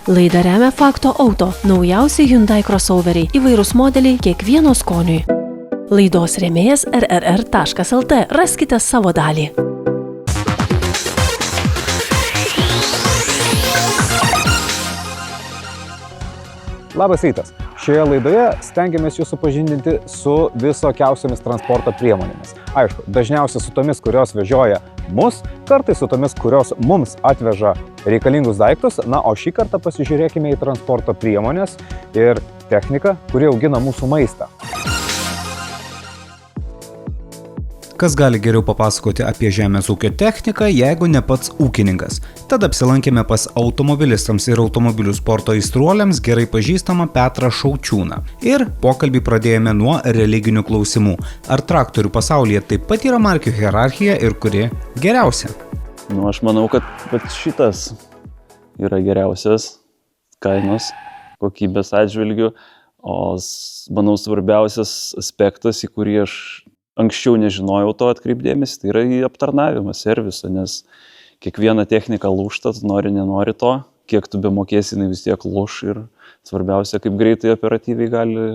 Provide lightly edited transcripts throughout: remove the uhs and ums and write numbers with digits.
Laidą remia Fakto Auto, naujausi Hyundai crossoveriai, įvairūs modeliai kiekvieno skoniui. Laidos rėmėjas rrr.lt, raskite savo dalį. Labas rytas. Šioje laidoje stengiamės jūs supažindinti su visokiausiamis transporto priemonėmis. Aišku, dažniausiai su tomis, kurios vežioja mus, kartais su tomis, kurios mums atveža reikalingus daiktus. Na, o šį kartą pasižiūrėkime į transporto priemonės ir techniką, kuri augina mūsų maistą. Kas gali geriau papasakoti apie žemės ūkio techniką, jeigu ne pats ūkininkas? Tad apsilankėme pas automobilistams ir automobilių sporto aistruoliams gerai pažįstamą Petrą Šaučiūną. Ir pokalbį pradėjome nuo religinių klausimų. Ar traktorių pasaulyje taip pat yra markių hierarchija ir kuri geriausia? Aš manau, kad šitas yra geriausias kainos kokybės atžvilgių, o manau svarbiausias aspektas, į kurį aš anksčiau nežinojau to atkreipdėmės, tai yra į aptarnavimą, servisą, nes kiekviena technika lūžta, nenori to, kiek tu be mokėsi, jinai vis tiek lūž ir svarbiausia, kaip greitai operatyviai gali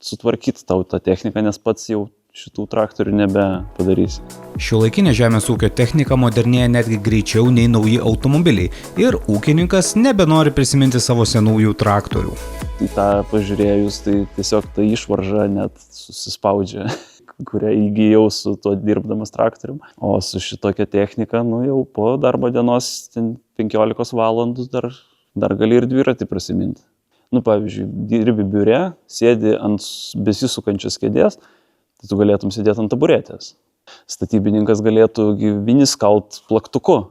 sutvarkyti tau tą techniką, nes pats jau šitų traktorių nebepadarysi. Šiuolaikinė žemės ūkio technika modernėja netgi greičiau nei nauji automobiliai ir ūkininkas nebenori prisiminti savo senųjų traktorių. Į tą pažiūrėjus, tai tiesiog ta išvarža net susispaudžia, kurią įgijau su tuo dirbdamas traktorium. O su šitokia technika, jau po darbo dienos 15 valandų dar gali ir dviratį prisiminti. Pavyzdžiui, dirbi biure, sėdi ant besisukančios kėdės, tai tu galėtum sėdėti ant taburetės. Statybininkas galėtų vinį skalt plaktuku,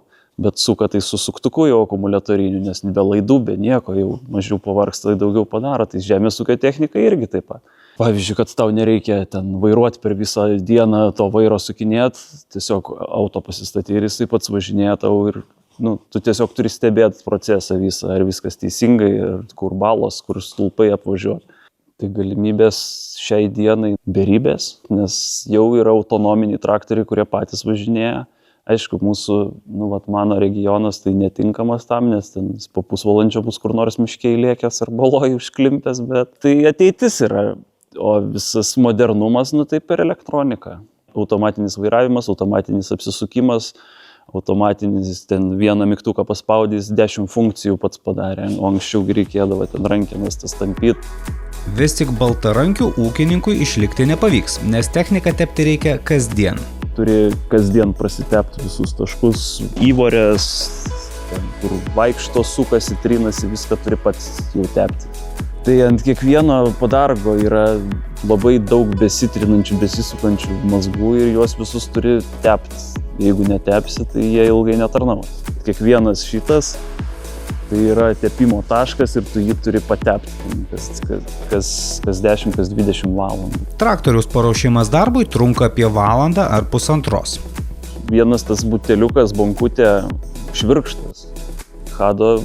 bet suka tai su suktuku jau akumuliatoriniu, nes be laidų, be nieko, jau mažiau pavargsta, daugiau padaro. Tai žemės ūkio technika irgi taip pat. Pavyzdžiui, kad tau nereikia ten vairuoti per visą dieną, to vairo sukinėti, tiesiog auto pasistatyti ir jisai pats važinėja tau ir tu tiesiog turi stebėti procesą visą, ar viskas teisingai, ar kur balos, kur stulpai apvažiuoti. Tai galimybės šiai dienai beribės, nes jau yra autonominiai traktoriai, kurie patys važinėja. Aišku, mūsų, mano regionas tai netinkamas tam, nes ten po pusvalandžio bus kur nors miškiai lėkęs ar baloj užklimpęs, bet tai ateitis yra. O visas modernumas, tai per elektroniką. Automatinis vairavimas, automatinis apsisukimas, automatinis ten vieną mygtuką paspaudys, 10 funkcijų pats padarė, o anksčiau reikėdavo ten rankenas tas tampyti. Vis tik baltarankių ūkininkui išlikti nepavyks, nes techniką tepti reikia kasdien. Turi kasdien prasitepti visus taškus, įvorės, kur vaikšto, sukasi, trinasi, viską turi pats jau tepti. Tai ant kiekvieno padargo yra labai daug besitrinančių, besisukančių mazgų ir juos visus turi tepti. Jeigu netepsi, tai jie ilgai netarnaus. Kiekvienas šitas tai yra tepimo taškas ir tu jį turi patepti kas 10, kas 20 valandų. Traktoriaus paruošimas darbui trunka apie valandą ar pusantros. Vienas tas buteliukas, bonkutė, švirkštas. Hado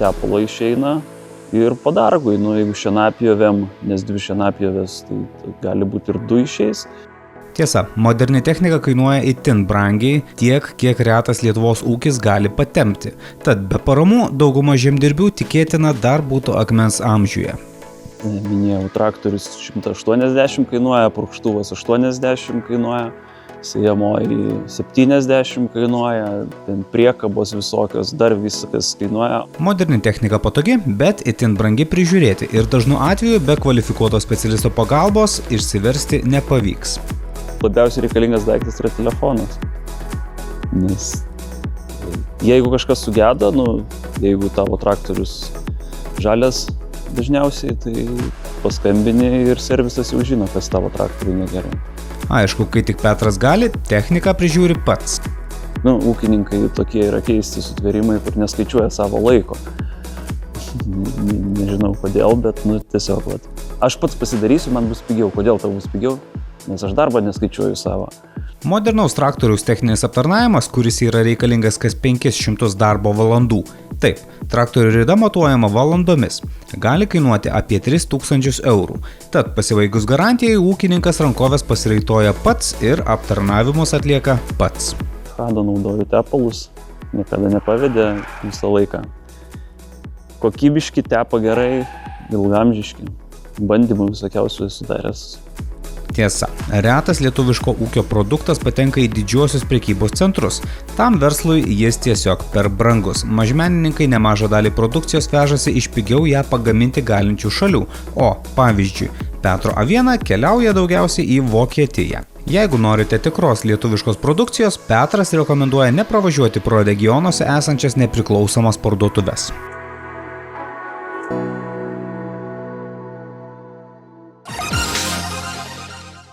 tepalo išeina. Ir padargui, jeigu šienapjovėm, nes 2 šienapjovės, tai gali būti ir 2 išeis. Tiesa, moderni technika kainuoja itin brangiai, tiek, kiek retas Lietuvos ūkis gali patempti. Tad be paramų dauguma žemdirbių tikėtina dar būtų akmens amžiuje. Minėjau, traktorius 180 kainuoja, purkštuvas 80 kainuoja, sėjamoji 70 kainuoja, ten priekabos visokios, dar viskas kainuoja. Moderni technika patogi, bet itin brangi prižiūrėti ir dažnu atveju be kvalifikuoto specialisto pagalbos išsiversti nepavyks. Labiausiai reikalingas daiktas yra telefonas. Nes jeigu kažkas sugedo, jeigu tavo traktorius žalias dažniausiai, tai paskambini ir servisas jau žino, kas tavo traktoriui negerai. Aišku, kai tik Petras gali, techniką prižiūri pats. Ūkininkai tokie yra keisti sutvėrimai, kur neskaičiuoja savo laiko. Nežinau kodėl, bet tiesiog. Aš pats pasidarysiu, man bus pigiau. Kodėl tau bus pigiau? Nes aš darbą neskaičiuoju savo. Modernaus traktoriaus techninis aptarnavimas, kuris yra reikalingas kas 500 darbo valandų. Taip, traktorių rida matuojama valandomis. Gali kainuoti apie 3000 eurų. Tad pasibaigus garantijai ūkininkas rankovės pasiraitoja pats ir aptarnavimus atlieka pats. Hado naudoju tepalus, niekada nepavedė visą laiką. kokybiški, tepa gerai, ilgamžiški. Bandymų visokiausių sudaręs. Tiesa, retas lietuviško ūkio produktas patenka į didžiuosius prekybos centrus. Tam verslui jis tiesiog per brangus. Mažmenininkai nemažą dalį produkcijos vežasi iš pigiau ją pagaminti galinčių šalių. O, pavyzdžiui, Petro aviena keliauja daugiausiai į Vokietiją. Jeigu norite tikros lietuviškos produkcijos, Petras rekomenduoja nepravažiuoti pro regionuose esančias nepriklausomas parduotuves.